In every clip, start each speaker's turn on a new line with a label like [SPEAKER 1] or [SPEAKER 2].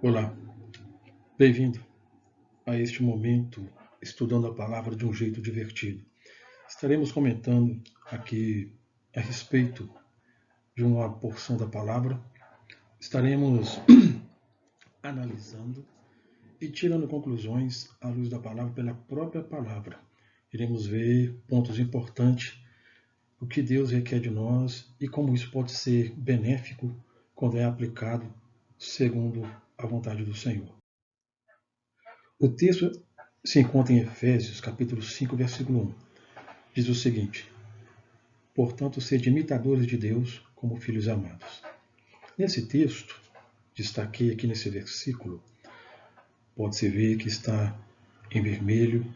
[SPEAKER 1] Olá, bem-vindo a este momento estudando a palavra de um jeito divertido. Estaremos comentando aqui a respeito de uma porção da palavra, estaremos analisando e tirando conclusões à luz da palavra pela própria palavra. Iremos ver pontos importantes, o que Deus requer de nós e como isso pode ser benéfico quando é aplicado segundo a vontade do Senhor. O texto se encontra em Efésios, capítulo 5, versículo 1. Diz o seguinte: portanto, sede imitadores de Deus como filhos amados. Nesse texto, destaquei aqui nesse versículo, pode-se ver que está em vermelho,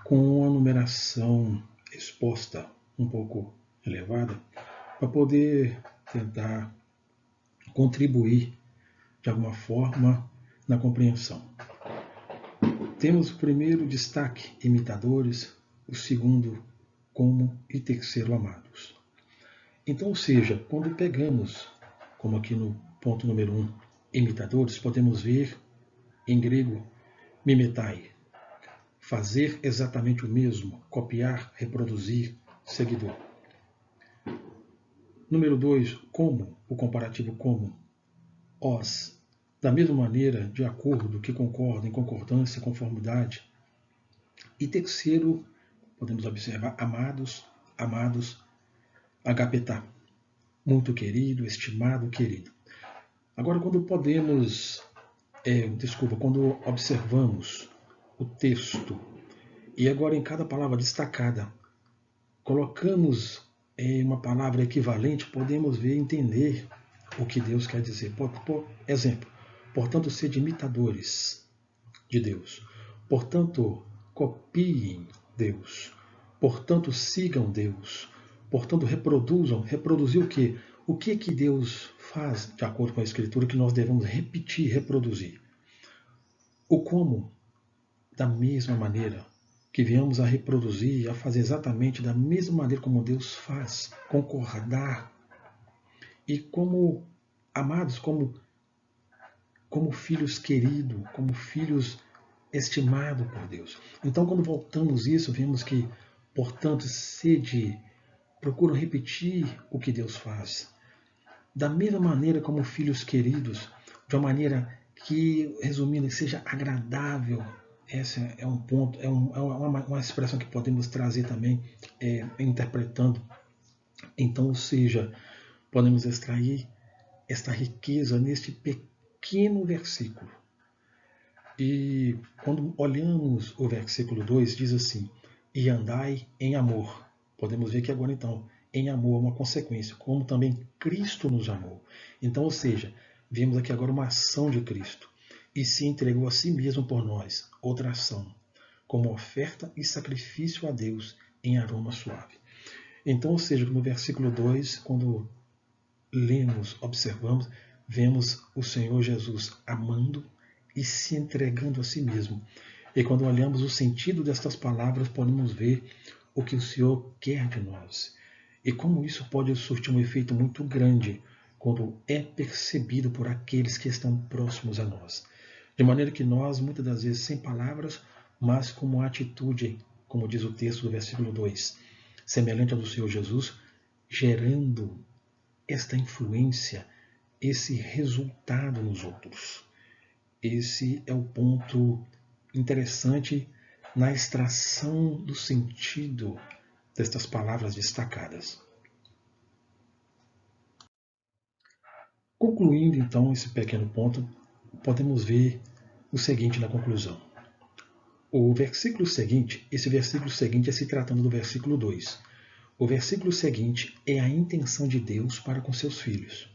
[SPEAKER 1] com uma numeração exposta um pouco elevada, para poder tentar contribuir de alguma forma na compreensão. Temos o primeiro destaque, imitadores, o segundo, como, e terceiro, amados. Então, ou seja, quando pegamos, como aqui no ponto número 1, imitadores, podemos ver em grego, mimetai, fazer exatamente o mesmo, copiar, reproduzir, seguidor. Número 2, como, o comparativo como, os, da mesma maneira, de acordo, que concorda, em concordância, conformidade. E terceiro, podemos observar amados, agapetá, muito querido, estimado, querido. Agora, quando observamos o texto e agora em cada palavra destacada, colocamos uma palavra equivalente, podemos ver e entender o que Deus quer dizer. Por exemplo, portanto, sede imitadores de Deus. Portanto, copiem Deus. Portanto, sigam Deus. Portanto, reproduzir o quê? O que Deus faz, de acordo com a Escritura, que nós devemos repetir, reproduzir? O como, da mesma maneira que viemos a reproduzir, a fazer exatamente da mesma maneira como Deus faz, concordar, e como amados, como filhos queridos, como filhos estimados por Deus. Então, quando voltamos isso, vemos que, portanto, procuram repetir o que Deus faz. Da mesma maneira como filhos queridos, de uma maneira que, resumindo, seja agradável. Esse é um ponto, uma expressão que podemos trazer também, interpretando. Então, ou seja, podemos extrair esta riqueza neste pequeno versículo. E quando olhamos o versículo 2, diz assim: e andai em amor. Podemos ver que agora então, em amor é uma consequência, como também Cristo nos amou. Então, ou seja, vemos aqui agora uma ação de Cristo. E se entregou a si mesmo por nós, outra ação, como oferta e sacrifício a Deus em aroma suave. Então, ou seja, no versículo 2, quando lemos, observamos, vemos o Senhor Jesus amando e se entregando a si mesmo. E quando olhamos o sentido destas palavras, podemos ver o que o Senhor quer de nós. E como isso pode surtir um efeito muito grande quando é percebido por aqueles que estão próximos a nós. De maneira que nós, muitas das vezes, sem palavras, mas com uma atitude, como diz o texto do versículo 2, semelhante ao do Senhor Jesus, gerando esta influência, esse resultado nos outros. Esse é o ponto interessante na extração do sentido destas palavras destacadas. Concluindo então esse pequeno ponto, podemos ver o seguinte na conclusão. Esse versículo seguinte é se tratando do versículo 2. O versículo seguinte é a intenção de Deus para com seus filhos.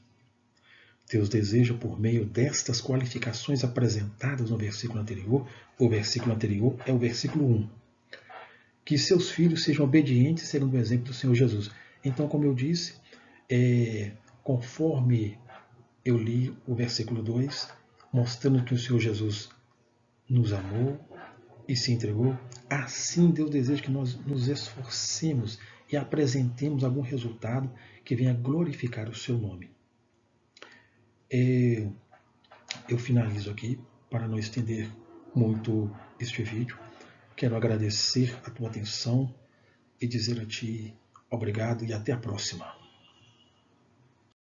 [SPEAKER 1] Deus deseja, por meio destas qualificações apresentadas no versículo anterior, o versículo anterior é o versículo 1, que seus filhos sejam obedientes segundo o exemplo do Senhor Jesus. Então, como eu disse, conforme eu li o versículo 2, mostrando que o Senhor Jesus nos amou e se entregou, assim Deus deseja que nós nos esforcemos e apresentemos algum resultado que venha glorificar o seu nome. eu finalizo aqui para não estender muito este vídeo. Quero agradecer a tua atenção e dizer a ti obrigado e até a próxima.